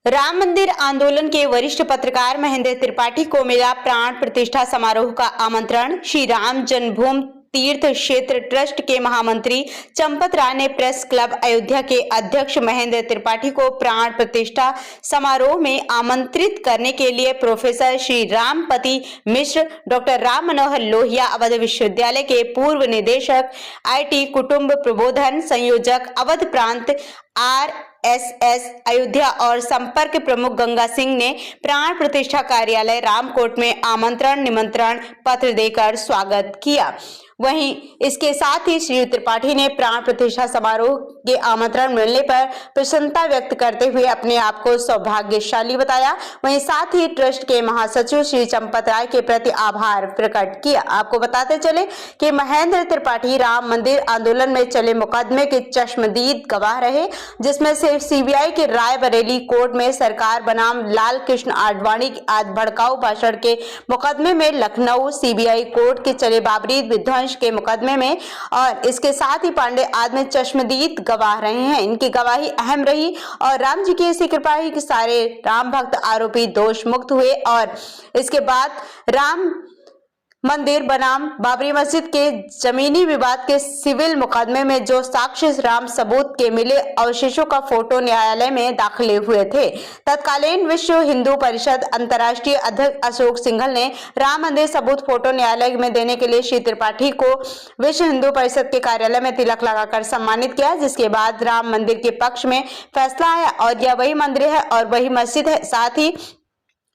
राम मंदिर आंदोलन के वरिष्ठ पत्रकार महेंद्र त्रिपाठी को मिला प्राण प्रतिष्ठा समारोह का आमंत्रण। श्री राम जन्मभूमि तीर्थ क्षेत्र ट्रस्ट के महामंत्री चंपत राय ने प्रेस क्लब अयोध्या के अध्यक्ष महेंद्र त्रिपाठी को प्राण प्रतिष्ठा समारोह में आमंत्रित करने के लिए प्रोफेसर श्री रामपति मिश्र, डॉक्टर राम मनोहर लोहिया, अवध विश्वविद्यालय के पूर्व निदेशक, IT कुटुंब प्रबोधन संयोजक अवध प्रांत RSS अयोध्या और संपर्क प्रमुख गंगा सिंह ने प्राण प्रतिष्ठा कार्यालय रामकोट में आमंत्रण निमंत्रण पत्र देकर स्वागत किया। वहीं इसके साथ ही श्री त्रिपाठी ने प्राण प्रतिष्ठा समारोह के आमंत्रण मिलने पर प्रसन्नता व्यक्त करते हुए अपने आप को सौभाग्यशाली बताया। वहीं साथ ही ट्रस्ट के महासचिव श्री चंपत राय के प्रति आभार प्रकट किया। आपको बताते चले कि महेंद्र त्रिपाठी राम मंदिर आंदोलन में चले मुकदमे के चश्मदीद गवाह रहे, जिसमें से CBI के रायबरेली कोर्ट में सरकार बनाम लाल कृष्ण आडवाणी आज भड़काऊ भाषण के मुकदमे में, लखनऊ CBI कोर्ट के चले बाबरी विध्वंस के मुकदमे में और इसके साथ ही पांडे आदमी चश्मदीद गवाह रहे हैं। इनकी गवाही अहम रही और राम जी की ऐसी कृपा ही कि सारे राम भक्त आरोपी दोष मुक्त हुए और इसके बाद राम मंदिर बनाम बाबरी मस्जिद के जमीनी विवाद के सिविल मुकदमे में जो साक्ष्य राम सबूत के मिले अवशेषों का फोटो न्यायालय में दाखिल हुए थे। तत्कालीन विश्व हिंदू परिषद अंतर्राष्ट्रीय अध्यक्ष अशोक सिंघल ने राम मंदिर सबूत फोटो न्यायालय में देने के लिए श्री त्रिपाठी को विश्व हिंदू परिषद के कार्यालय में तिलक लगाकर सम्मानित किया, जिसके बाद राम मंदिर के पक्ष में फैसला आया और यह वही मंदिर है और वही मस्जिद है। साथ ही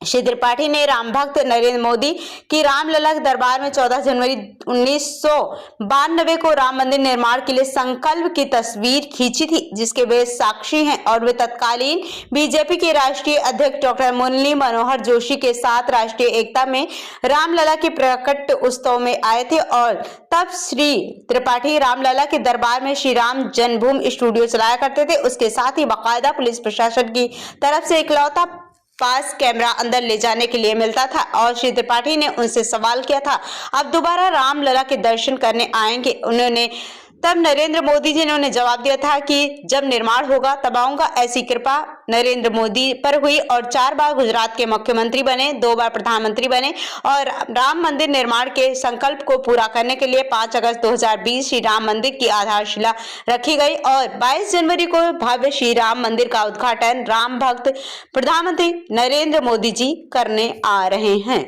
श्री त्रिपाठी ने राम भक्त नरेंद्र मोदी की रामलला दरबार में 14 जनवरी 1992 को राम मंदिर निर्माण के लिए संकल्प की तस्वीर खींची थी, जिसके वे साक्षी हैं और वे तत्कालीन बीजेपी के राष्ट्रीय अध्यक्ष डॉक्टर मुरली मनोहर जोशी के साथ राष्ट्रीय एकता में रामलला के प्रकट उत्सव में आए थे और तब श्री त्रिपाठी रामलला के दरबार में श्री राम जन्मभूमि स्टूडियो चलाया करते थे। उसके साथ ही बाकायदा पुलिस प्रशासन की तरफ से इकलौता पास कैमरा अंदर ले जाने के लिए मिलता था और श्री त्रिपाठी ने उनसे सवाल किया था, अब दोबारा रामलला के दर्शन करने आएंगे? उन्होंने तब नरेंद्र मोदी जी ने उन्हें जवाब दिया था कि जब निर्माण होगा तब आऊंगा। ऐसी कृपा नरेंद्र मोदी पर हुई और 4 बार गुजरात के मुख्यमंत्री बने, 2 बार प्रधानमंत्री बने और राम मंदिर निर्माण के संकल्प को पूरा करने के लिए 5 अगस्त 2020 श्री राम मंदिर की आधारशिला रखी गई और 22 जनवरी को भव्य श्री राम मंदिर का उद्घाटन राम भक्त प्रधानमंत्री नरेंद्र मोदी जी करने आ रहे हैं।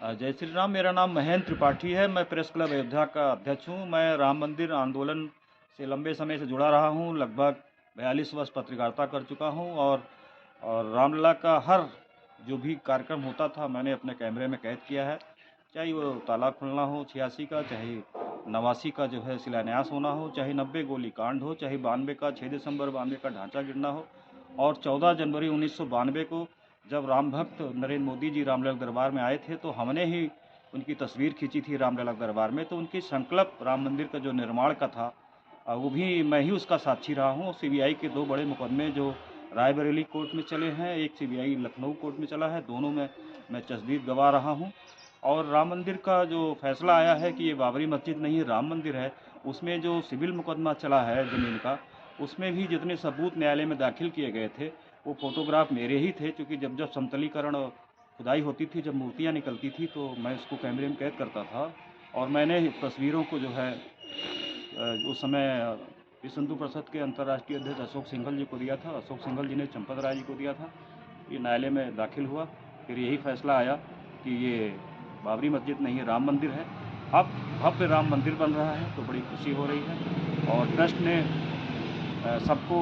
जय श्री राम। मेरा नाम महेंद्र त्रिपाठी है। मैं प्रेस क्लब अयोध्या का अध्यक्ष हूँ। मैं राम मंदिर आंदोलन से लंबे समय से जुड़ा रहा हूँ। लगभग 42 वर्ष पत्रकारिता कर चुका हूँ और रामलला का हर जो भी कार्यक्रम होता था मैंने अपने कैमरे में कैद किया है, चाहे वो तालाब खुलना हो 86 का, चाहे 89 का जो है शिलान्यास होना हो, चाहे 90 गोली कांड हो, चाहे 92 का 6 दिसंबर 92 का ढांचा गिरना हो और 14 जनवरी 1992 को जब राम भक्त नरेंद्र मोदी जी रामलला दरबार में आए थे तो हमने ही उनकी तस्वीर खींची थी रामलला दरबार में। तो उनकी संकल्प राम मंदिर का जो निर्माण का था वो भी मैं ही उसका साक्षी रहा हूँ। CBI के 2 बड़े मुकदमे जो रायबरेली कोर्ट में चले हैं, एक CBI लखनऊ कोर्ट में चला है, दोनों में मैं तस्दीद गवा रहा हूँ। और राम मंदिर का जो फैसला आया है कि ये बाबरी मस्जिद नहीं राम मंदिर है, उसमें जो सिविल मुकदमा चला है ज़मीन का, उसमें भी जितने सबूत न्यायालय में दाखिल किए गए थे वो फोटोग्राफ मेरे ही थे, क्योंकि जब समतलीकरण खुदाई होती थी, जब मूर्तियाँ निकलती थी तो मैं उसको कैमरे में कैद करता था और मैंने तस्वीरों को जो है उस समय विश्व हिंदू परिषद के अंतर्राष्ट्रीय अध्यक्ष अशोक सिंघल जी को दिया था। अशोक सिंघल जी ने चंपत राय जी को दिया था। ये न्यायालय में दाखिल हुआ, फिर यही फैसला आया कि ये बाबरी मस्जिद नहीं राम मंदिर है। अब भव्य राम मंदिर बन रहा है तो बड़ी खुशी हो रही है और ट्रस्ट ने सबको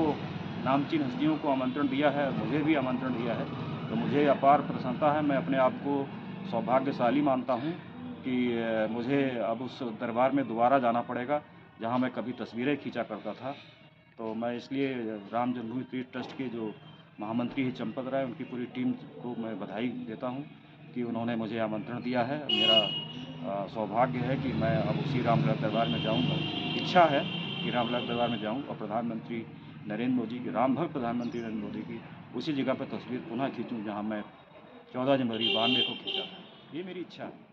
नामचीन हस्तियों को आमंत्रण दिया है, मुझे भी आमंत्रण दिया है, तो मुझे अपार प्रसन्नता है। मैं अपने आप को सौभाग्यशाली मानता हूँ कि मुझे अब उस दरबार में दोबारा जाना पड़ेगा जहाँ मैं कभी तस्वीरें खींचा करता था। तो मैं इसलिए राम जन्मभूमि तीर्थ ट्रस्ट के जो महामंत्री हैं चंपत राय, उनकी पूरी टीम को मैं बधाई देता हूँ कि उन्होंने मुझे आमंत्रण दिया है। मेरा सौभाग्य है कि मैं अब उसी रामलला दरबार में जाऊँगा। इच्छा है कि रामलला दरबार में जाऊँ और प्रधानमंत्री नरेंद्र मोदी की, राम भक्त प्रधानमंत्री नरेंद्र मोदी की उसी जगह पर तस्वीर पुनः खींचूं जहां मैं 14 जनवरी 92 को खींचा था। ये मेरी इच्छा है।